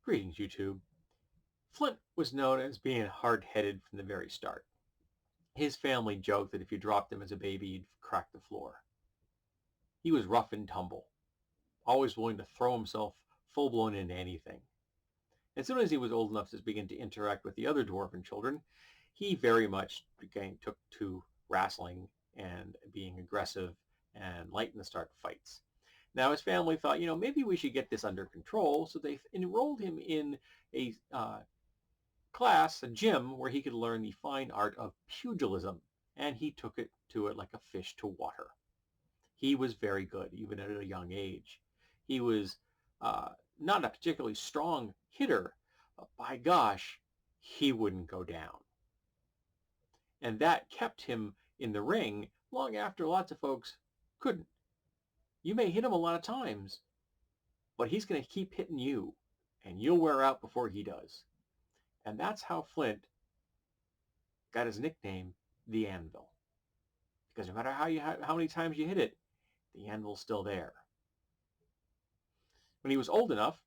Greetings, YouTube. Flint was known as being hard-headed from the very start. His family joked that if you dropped him as a baby, he'd crack the floor. He was rough and tumble, always willing to throw himself full-blown into anything. As soon as he was old enough to begin to interact with the other dwarven children, he very much took to wrestling and being aggressive and liking to start fights. Now his family thought, maybe we should get this under control, so they enrolled him in a class, a gym, where he could learn the fine art of pugilism, and he took it to it like a fish to water. He was very good, even at a young age. He was not a particularly strong hitter, but by gosh, he wouldn't go down. And that kept him in the ring long after lots of folks couldn't. You may hit him a lot of times, but he's going to keep hitting you, and you'll wear out before he does. And that's how Flint got his nickname, the Anvil. Because no matter how many times you hit it, the anvil's still there. When he was old enough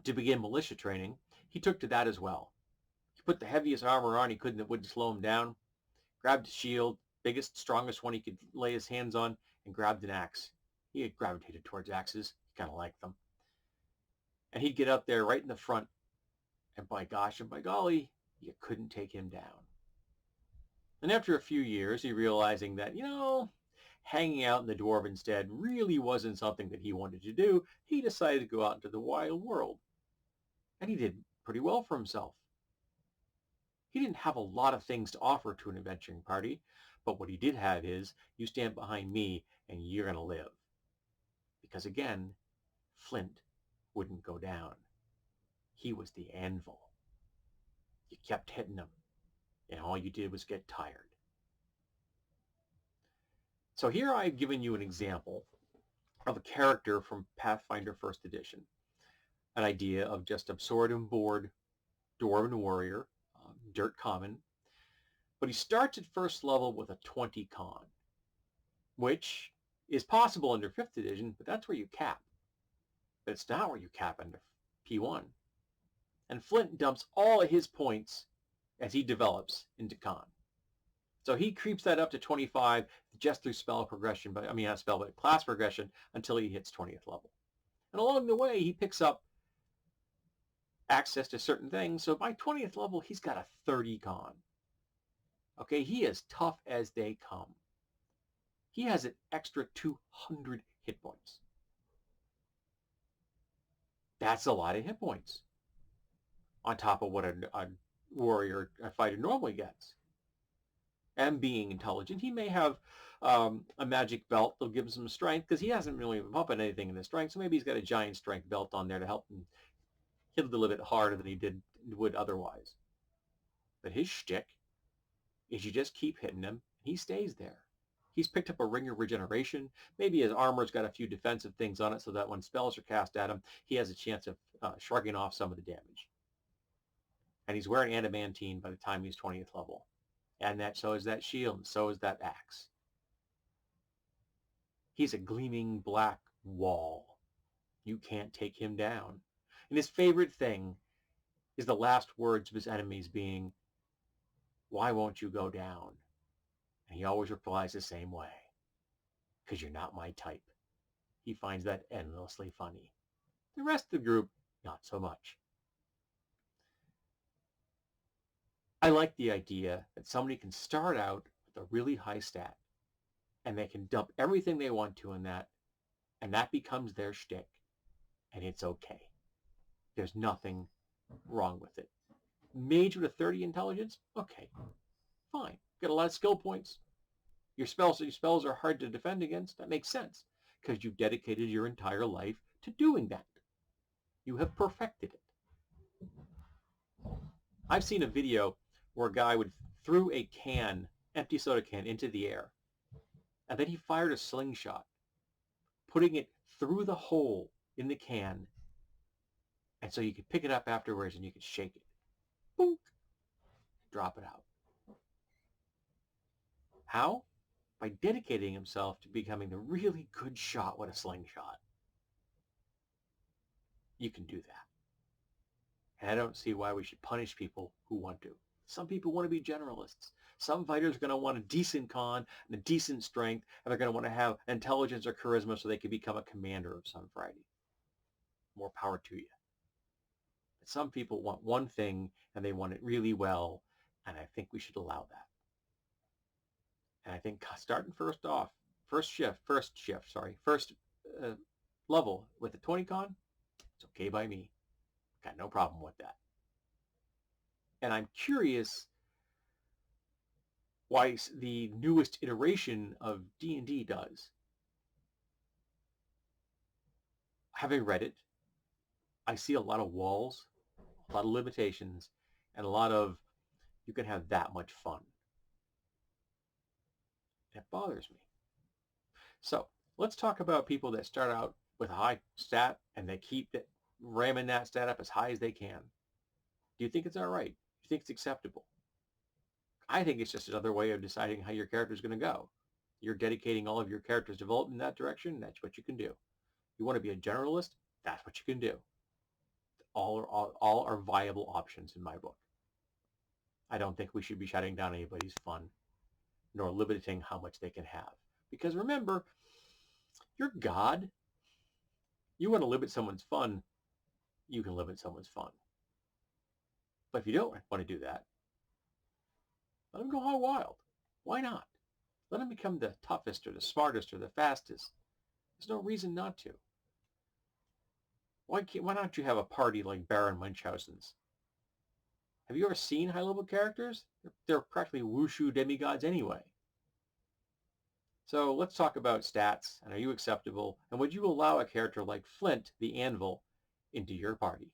to begin militia training, he took to that as well. He put the heaviest armor on he could that wouldn't slow him down, grabbed a shield, biggest, strongest one he could lay his hands on, and grabbed an axe. He had gravitated towards axes. He kind of liked them. And he'd get up there right in the front, and by gosh and by golly, you couldn't take him down. And after a few years, he realizing that, hanging out in the dwarven stead really wasn't something that he wanted to do, he decided to go out into the wild world. And he did pretty well for himself. He didn't have a lot of things to offer to an adventuring party, but what he did have is, you stand behind me and you're going to live. Because again, Flint wouldn't go down. He was the anvil. You kept hitting him, and all you did was get tired. So here I've given you an example of a character from Pathfinder 1st Edition. An idea of just a sword and board dwarven warrior, dirt common. But he starts at first level with a 20 con, which is possible under 5th Edition, but that's where you cap. But it's not where you cap under P1. And Flint dumps all of his points as he develops into con. So he creeps that up to 25 just through spell progression, but not spell, but class progression until he hits 20th level. And along the way, he picks up access to certain things. So by 20th level, he's got a 30 con. Okay, he is tough as they come. He has an extra 200 hit points. That's a lot of hit points on top of what a warrior, a fighter normally gets. And being intelligent, he may have a magic belt that'll give him some strength because he hasn't really been up on anything in his strength. So maybe he's got a giant strength belt on there to help him hit a little bit harder than he would otherwise. But his shtick is you just keep hitting him, and he stays there. He's picked up a ring of regeneration. Maybe his armor's got a few defensive things on it so that when spells are cast at him, he has a chance of shrugging off some of the damage. And he's wearing adamantine by the time he's 20th level. And so is that shield, and so is that axe. He's a gleaming black wall. You can't take him down. And his favorite thing is the last words of his enemies being, "Why won't you go down?" And he always replies the same way, "Because you're not my type." He finds that endlessly funny. The rest of the group, not so much. I like the idea that somebody can start out with a really high stat, and they can dump everything they want to in that, and that becomes their shtick, and it's okay. There's nothing wrong with it. Mage with a 30 intelligence? Okay, fine. Got a lot of skill points. Your spells are hard to defend against. That makes sense, because you've dedicated your entire life to doing that. You have perfected it. I've seen a video where a guy threw a empty soda can into the air, and then he fired a slingshot, putting it through the hole in the can, and so you could pick it up afterwards and you could shake it. Boom! Drop it out. How? By dedicating himself to becoming the really good shot with a slingshot. You can do that. And I don't see why we should punish people who want to. Some people want to be generalists. Some fighters are going to want a decent con and a decent strength, and they're going to want to have intelligence or charisma so they can become a commander of some variety. More power to you. But some people want one thing and they want it really well, and I think we should allow that. And I think starting first level with the 20 con, it's okay by me. Got no problem with that. And I'm curious why the newest iteration of D&D does. Having read it, I see a lot of walls, a lot of limitations, and a lot of you can have that much fun. It bothers me. So let's talk about people that start out with a high stat and they keep ramming that stat up as high as they can. Do you think it's all right? Do you think it's acceptable? I think it's just another way of deciding how your character is going to go. You're dedicating all of your character's development in that direction. That's what you can do. You want to be a generalist? That's what you can do. All are viable options in my book. I don't think we should be shutting down anybody's fun, nor limiting how much they can have. Because remember, you're God. You want to limit someone's fun, you can limit someone's fun. But if you don't want to do that, let them go all wild. Why not? Let them become the toughest or the smartest or the fastest. There's no reason not to. Why don't you have a party like Baron Munchausen's? Have you ever seen high-level characters? They're practically wushu demigods anyway. So let's talk about stats, and are you acceptable? And would you allow a character like Flint, the Anvil, into your party?